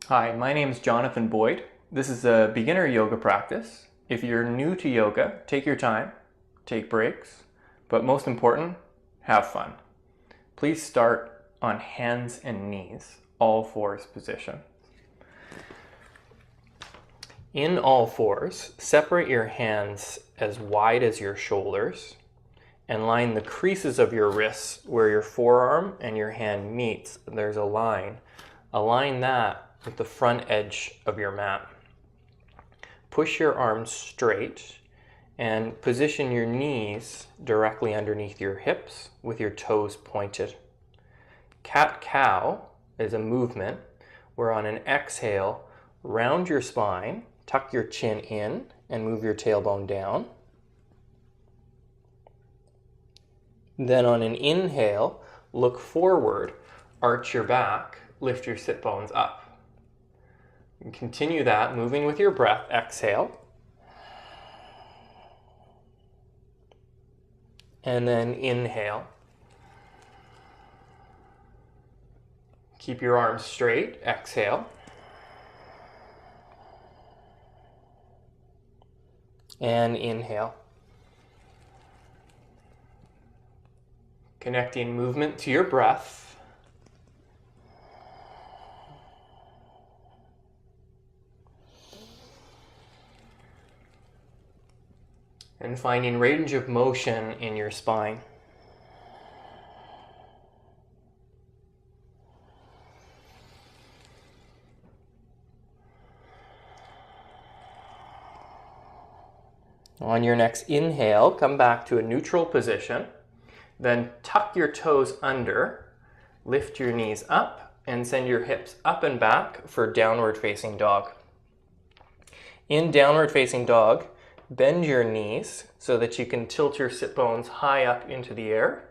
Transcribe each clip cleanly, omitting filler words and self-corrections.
Hi, my name is Jonathan Boyd. This is a beginner yoga practice. If you're new to yoga, take your time, take breaks, but most important, have fun. Please start on hands and knees, all fours position. In all fours, separate your hands as wide as your shoulders and line the creases of your wrists where your forearm and your hand meets. There's a line. Align that with the front edge of your mat. Push your arms straight and position your knees directly underneath your hips with your toes pointed. Cat-cow is a movement where on an exhale, round your spine, tuck your chin in and move your tailbone down. Then on an inhale, look forward, arch your back, lift your sit bones up. And continue that, moving with your breath. Exhale. And then inhale. Keep your arms straight. Exhale. And inhale. Connecting movement to your breath. And finding range of motion in your spine. On your next inhale, come back to a neutral position. Then tuck your toes under, lift your knees up, and send your hips up and back for downward facing dog. In downward facing dog, bend your knees so that you can tilt your sit bones high up into the air,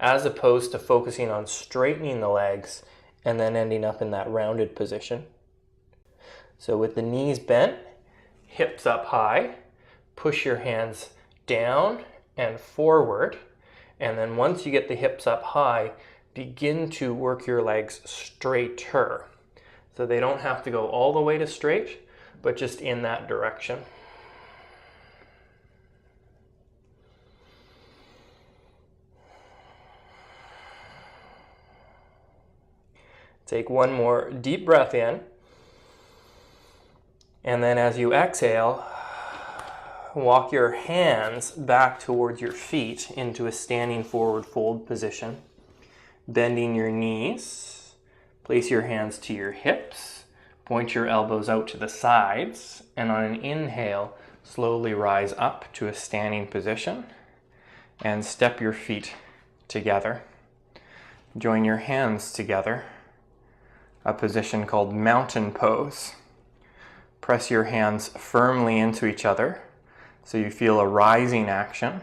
as opposed to focusing on straightening the legs and then ending up in that rounded position. So with the knees bent, hips up high, push your hands down and forward, and then once you get the hips up high, begin to work your legs straighter. So they don't have to go all the way to straight, but just in that direction. Take one more deep breath in, and then as you exhale, walk your hands back towards your feet into a standing forward fold position. Bending your knees, place your hands to your hips, point your elbows out to the sides, and on an inhale, slowly rise up to a standing position and step your feet together. Join your hands together, a position called mountain pose. Press your hands firmly into each other so you feel a rising action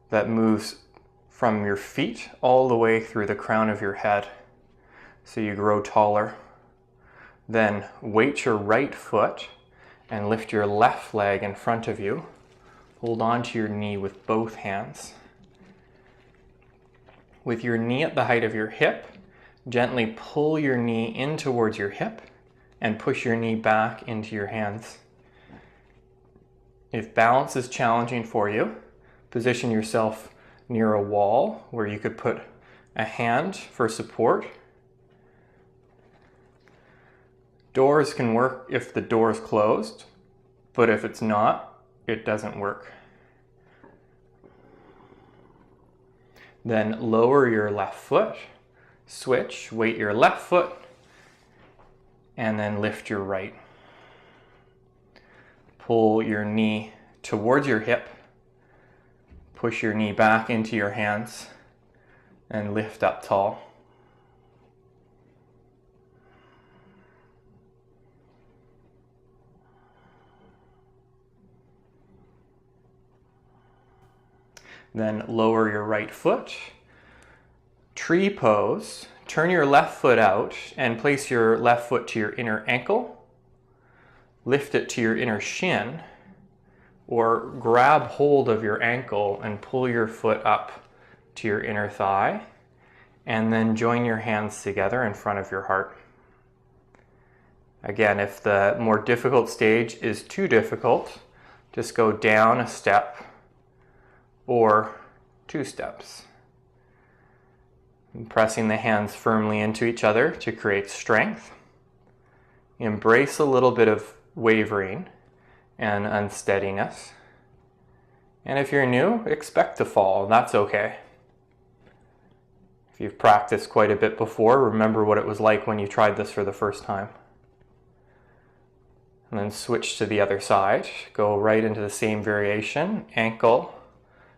that moves from your feet all the way through the crown of your head so you grow taller. Then weight your right foot and lift your left leg in front of you. Hold on to your knee with both hands. With your knee at the height of your hip, gently pull your knee in towards your hip and push your knee back into your hands. If balance is challenging for you, position yourself near a wall where you could put a hand for support. Doors can work if the door is closed, but if it's not, it doesn't work. Then lower your left foot, switch, weight your left foot, and then lift your right. Pull your knee towards your hip, push your knee back into your hands, and lift up tall. Then lower your right foot, tree pose, turn your left foot out and place your left foot to your inner ankle, lift it to your inner shin, or grab hold of your ankle and pull your foot up to your inner thigh, and then join your hands together in front of your heart. Again, if the more difficult stage is too difficult, just go down a step or 2 steps. And pressing the hands firmly into each other to create strength. Embrace a little bit of wavering and unsteadiness. And if you're new, expect to fall. That's okay. If you've practiced quite a bit before, remember what it was like when you tried this for the first time. And then switch to the other side. Go right into the same variation, ankle,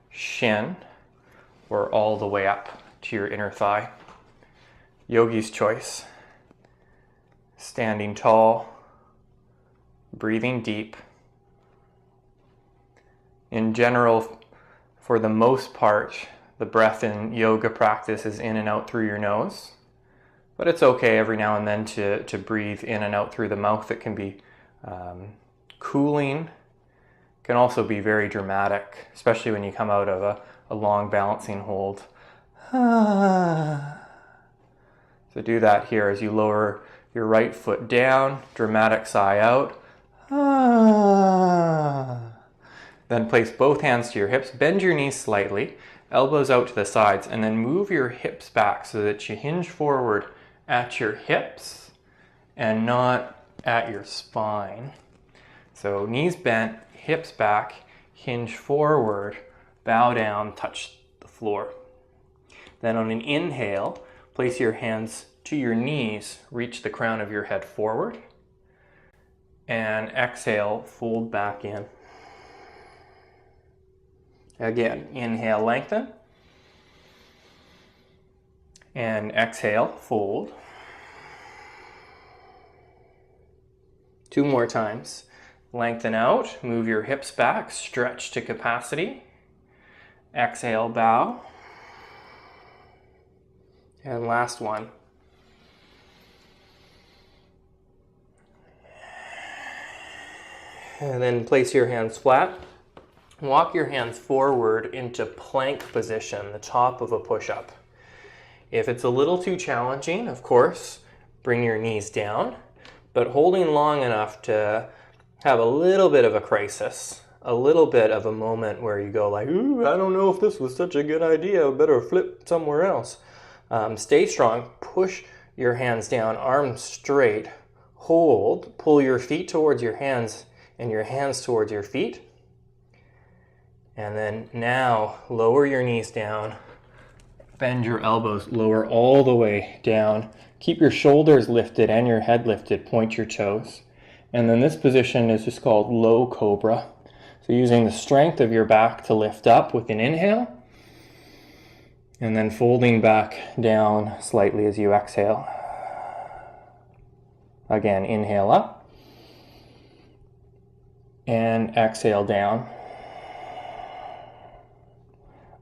shin, or all the way up to your inner thigh. Yogi's choice. Standing tall, breathing deep. In general, for the most part, the breath in yoga practice is in and out through your nose. But it's okay every now and then to breathe in and out through the mouth. It can be cooling, can also be very dramatic, especially when you come out of a long balancing hold. So do that here as you lower your right foot down, dramatic sigh out. Then place both hands to your hips, bend your knees slightly, elbows out to the sides, and then move your hips back so that you hinge forward at your hips and not at your spine. So knees bent, hips back, hinge forward, bow down, touch the floor. Then on an inhale, place your hands to your knees, reach the crown of your head forward, and exhale, fold back in. Again, inhale, lengthen, and exhale, fold. 2 more times. Lengthen out, move your hips back, stretch to capacity. Exhale, bow. And last one. And then place your hands flat. Walk your hands forward into plank position, the top of a push-up. If it's a little too challenging, of course, bring your knees down, but holding long enough to have a little bit of a crisis, a little bit of a moment where you go like, ooh, I don't know if this was such a good idea, I better flip somewhere else. Stay strong, push your hands down, arms straight, hold, pull your feet towards your hands and your hands towards your feet. And then now lower your knees down, bend your elbows, lower all the way down. Keep your shoulders lifted and your head lifted, point your toes. And then this position is just called low cobra. So using the strength of your back to lift up with an inhale, and then folding back down slightly as you exhale. Again, inhale up, and exhale down.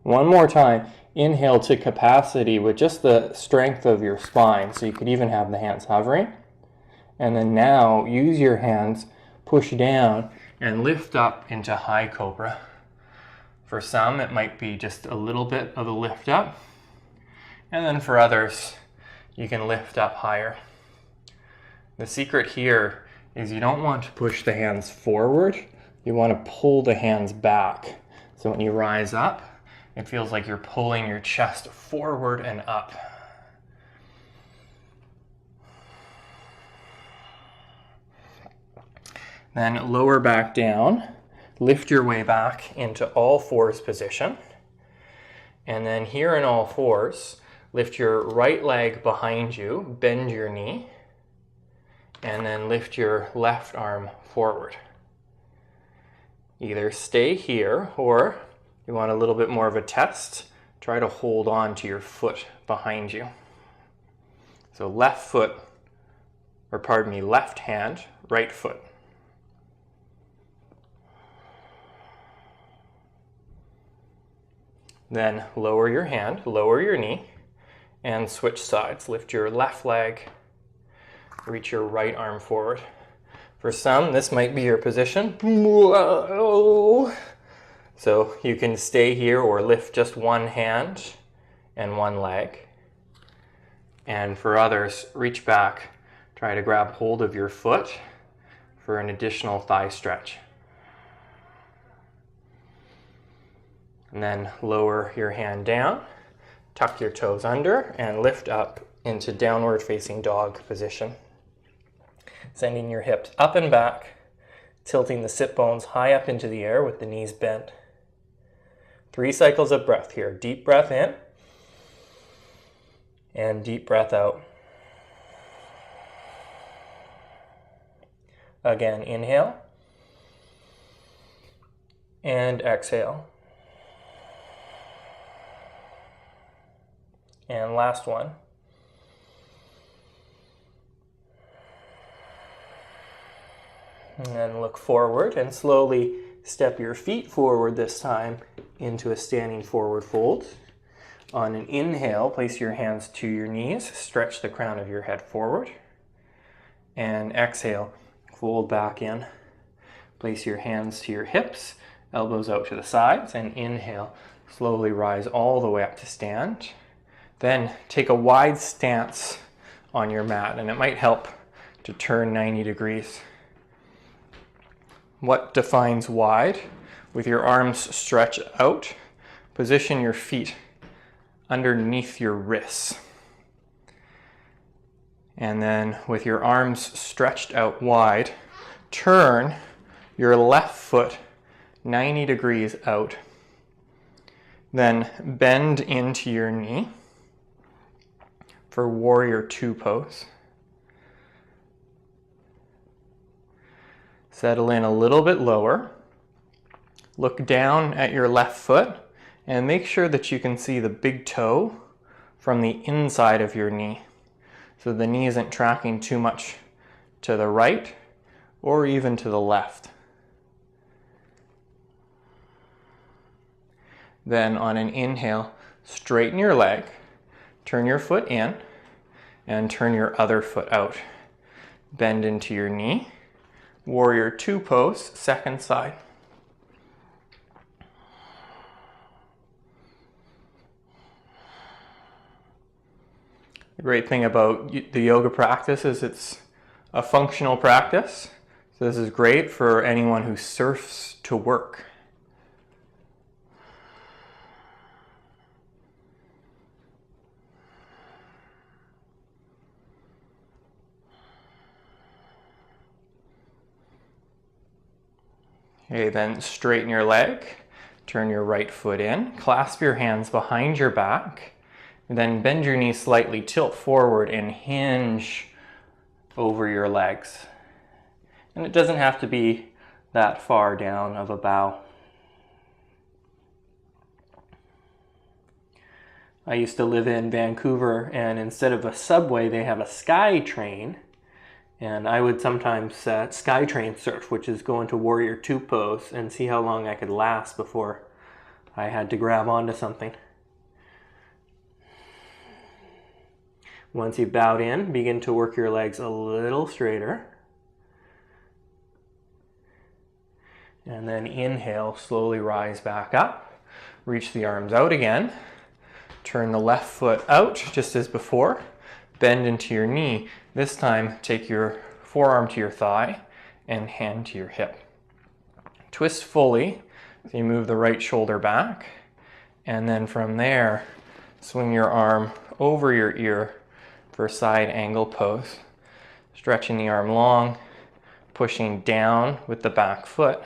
One more time, inhale to capacity with just the strength of your spine, so you could even have the hands hovering. And then now use your hands, push down, and lift up into high cobra. For some, it might be just a little bit of a lift up. And then for others, you can lift up higher. The secret here is you don't want to push the hands forward. You want to pull the hands back. So when you rise up, it feels like you're pulling your chest forward and up. Then lower back down, lift your way back into all fours position. And then here in all fours, lift your right leg behind you, bend your knee, and then lift your left arm forward. Either stay here, or you want a little bit more of a test, try to hold on to your foot behind you. So left hand, right foot. Then lower your hand, lower your knee, and switch sides. Lift your left leg, reach your right arm forward. For some, this might be your position. So you can stay here or lift just one hand and one leg. And for others, reach back Try to grab hold of your foot for an additional thigh stretch. And then lower your hand down, tuck your toes under, and lift up into downward facing dog position. Sending your hips up and back, tilting the sit bones high up into the air with the knees bent. 3 cycles of breath here. Deep breath in, and deep breath out. Again, inhale, and exhale. And last one. And then look forward and slowly step your feet forward this time into a standing forward fold. On an inhale, place your hands to your knees, stretch the crown of your head forward. And exhale, fold back in. Place your hands to your hips, elbows out to the sides, and inhale, slowly rise all the way up to stand. Then take a wide stance on your mat, and it might help to turn 90 degrees. What defines wide? With your arms stretched out, position your feet underneath your wrists. And then with your arms stretched out wide, turn your left foot 90 degrees out. Then bend into your knee for warrior 2 pose. Settle in a little bit lower. Look down at your left foot and make sure that you can see the big toe from the inside of your knee. So the knee isn't tracking too much to the right or even to the left. Then on an inhale, straighten your leg, turn your foot in, and turn your other foot out. Bend into your knee. Warrior 2 pose, second side. The great thing about the yoga practice is it's a functional practice. So this is great for anyone who surfs to work. Okay, then straighten your leg, turn your right foot in, clasp your hands behind your back, and then bend your knees slightly, tilt forward, and hinge over your legs. And it doesn't have to be that far down of a bow. I used to live in Vancouver, and instead of a subway, they have a sky train. And I would sometimes skytrain surf, which is go into warrior 2 pose and see how long I could last before I had to grab onto something. Once you've bowed in, begin to work your legs a little straighter. And then inhale, slowly rise back up. Reach the arms out again. Turn the left foot out, just as before. Bend into your knee. This time, take your forearm to your thigh and hand to your hip. Twist fully, so you move the right shoulder back. And then from there, swing your arm over your ear for side angle pose. Stretching the arm long, pushing down with the back foot.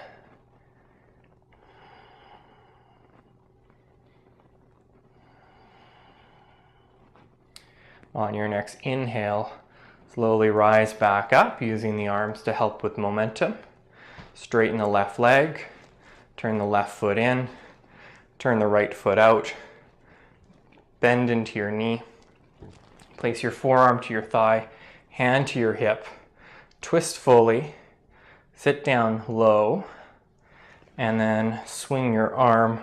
On your next inhale, slowly rise back up using the arms to help with momentum. Straighten the left leg, turn the left foot in, turn the right foot out, bend into your knee. Place your forearm to your thigh, hand to your hip, twist fully, sit down low, and then swing your arm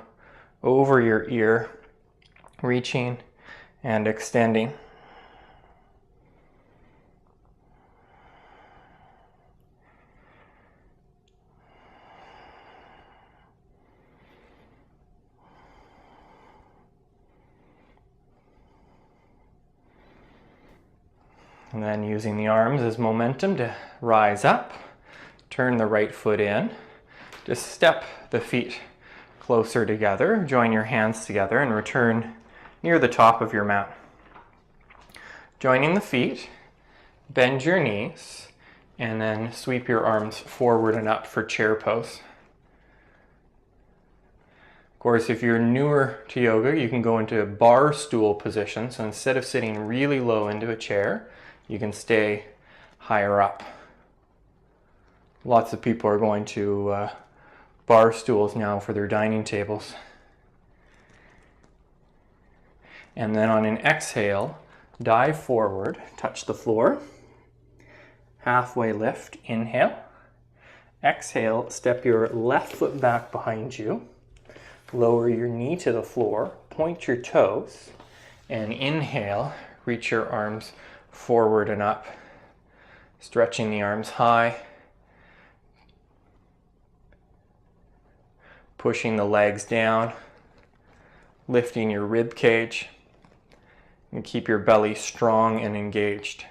over your ear, reaching and extending. And then using the arms as momentum to rise up, turn the right foot in. Just step the feet closer together, join your hands together and return near the top of your mat. Joining the feet, bend your knees, and then sweep your arms forward and up for chair pose. Of course, if you're newer to yoga, you can go into a bar stool position. So instead of sitting really low into a chair, you can stay higher up. Lots of people are going to bar stools now for their dining tables. And then on an exhale, dive forward, touch the floor. Halfway lift, inhale. Exhale, step your left foot back behind you. Lower your knee to the floor, point your toes, and inhale, reach your arms forward and up, stretching the arms high, pushing the legs down, lifting your rib cage, and keep your belly strong and engaged.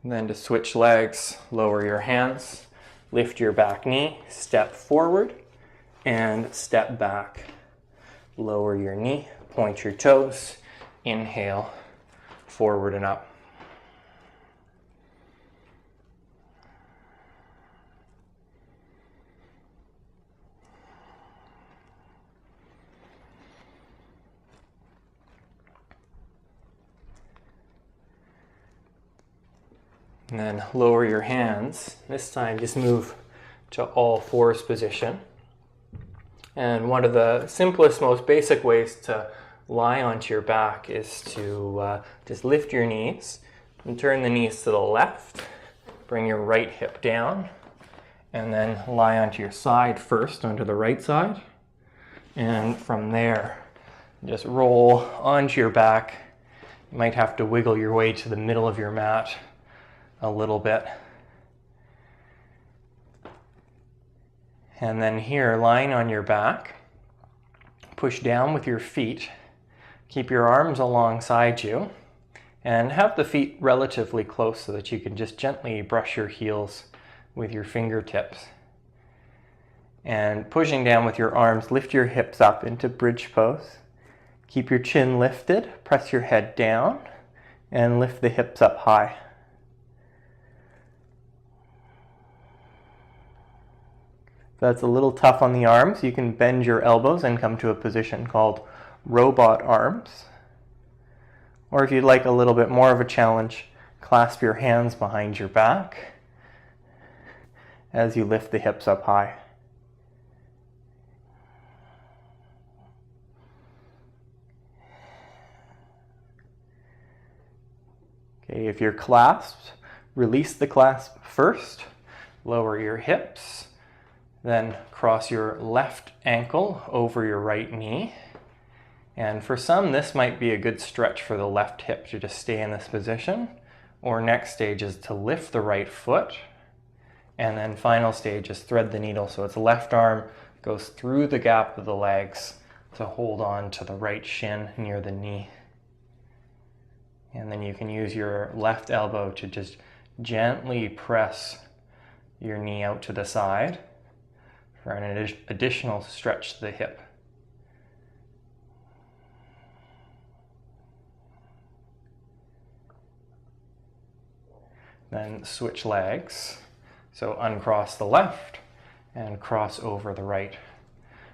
And then to switch legs, lower your hands, lift your back knee, step forward, and step back. Lower your knee, point your toes, inhale, forward and up. And then lower your hands. This time just move to all fours position. And one of the simplest, most basic ways to lie onto your back is to just lift your knees and turn the knees to the left. Bring your right hip down and then lie onto your side first, onto the right side. And from there, just roll onto your back. You might have to wiggle your way to the middle of your mat a little bit. And then here, lying on your back, push down with your feet. Keep your arms alongside you and have the feet relatively close so that you can just gently brush your heels with your fingertips. And pushing down with your arms, lift your hips up into bridge pose. Keep your chin lifted, press your head down, and lift the hips up high. If that's a little tough on the arms, you can bend your elbows and come to a position called robot arms. Or if you'd like a little bit more of a challenge, clasp your hands behind your back as you lift the hips up high. Okay, if you're clasped, release the clasp first, lower your hips, then cross your left ankle over your right knee. And for some, this might be a good stretch for the left hip to just stay in this position. Or next stage is to lift the right foot. And then final stage is thread the needle. So its left arm goes through the gap of the legs to hold on to the right shin near the knee. And then you can use your left elbow to just gently press your knee out to the side for an additional stretch to the hip. Then switch legs. So uncross the left and cross over the right.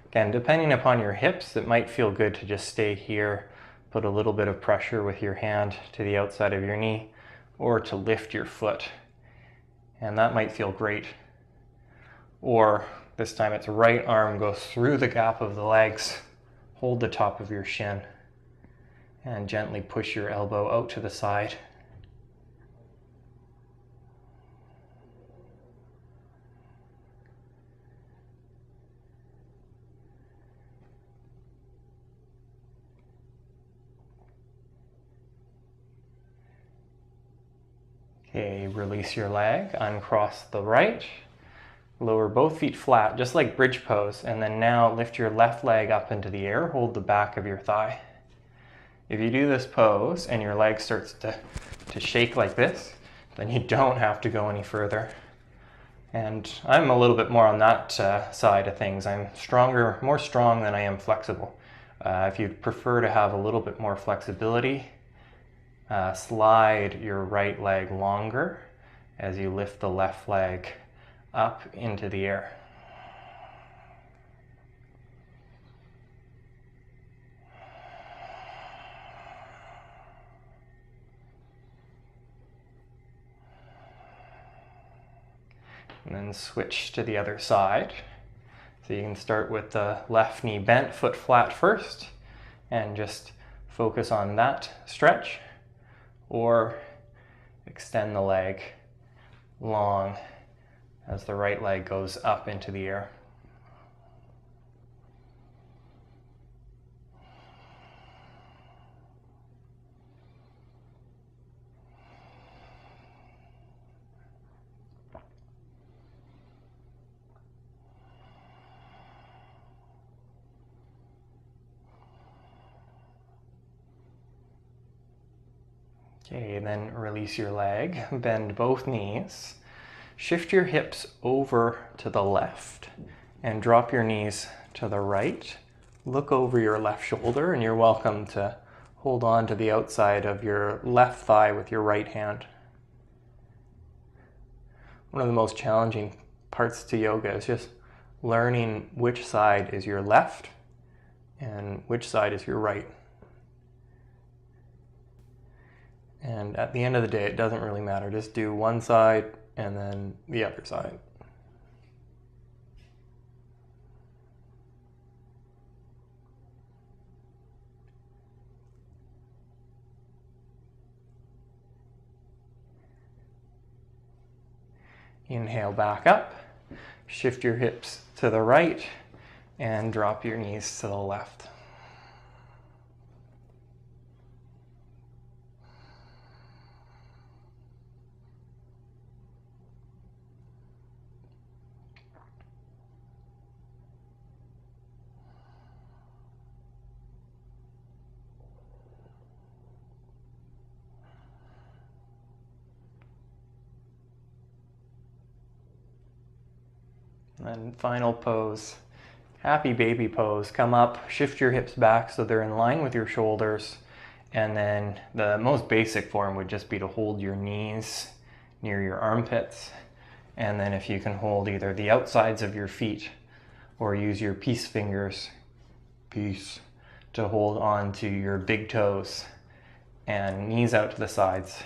Again, depending upon your hips, it might feel good to just stay here, put a little bit of pressure with your hand to the outside of your knee, or to lift your foot. And that might feel great. Or this time it's right arm goes through the gap of the legs, hold the top of your shin, and gently push your elbow out to the side. Okay, release your leg, uncross the right, lower both feet flat, just like bridge pose, and then now lift your left leg up into the air, hold the back of your thigh. If you do this pose and your leg starts to shake like this, then you don't have to go any further. And I'm a little bit more on that side of things. I'm more strong than I am flexible. If you'd prefer to have a little bit more flexibility, slide your right leg longer as you lift the left leg up into the air. And then switch to the other side. So you can start with the left knee bent, foot flat first, and just focus on that stretch, or extend the leg long as the right leg goes up into the air. Okay, then release your leg, bend both knees, shift your hips over to the left and drop your knees to the right. Look over your left shoulder, and you're welcome to hold on to the outside of your left thigh with your right hand. One of the most challenging parts to yoga is just learning which side is your left and which side is your right. And at the end of the day, it doesn't really matter. Just do one side and then the other side. Inhale back up, shift your hips to the right, and drop your knees to the left. And final pose, happy baby pose. Come up, shift your hips back so they're in line with your shoulders. And then the most basic form would just be to hold your knees near your armpits. And then if you can hold either the outsides of your feet or use your peace fingers, to hold on to your big toes and knees out to the sides.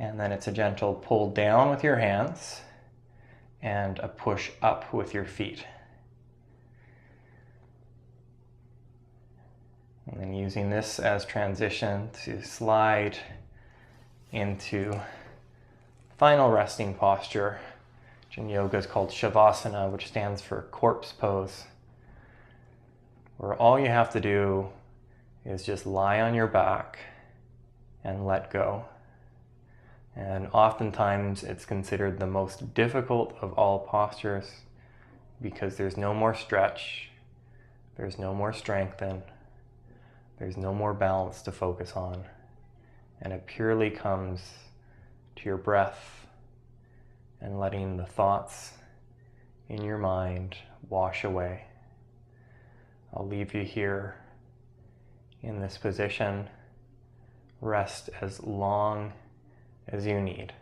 And then it's a gentle pull down with your hands and a push up with your feet. And then using this as transition to slide into final resting posture, which in yoga is called Savasana, which stands for corpse pose, where all you have to do is just lie on your back and let go. And oftentimes it's considered the most difficult of all postures because there's no more stretch, there's no more strengthen, there's no more balance to focus on. And it purely comes to your breath and letting the thoughts in your mind wash away. I'll leave you here in this position. Rest as long as you need.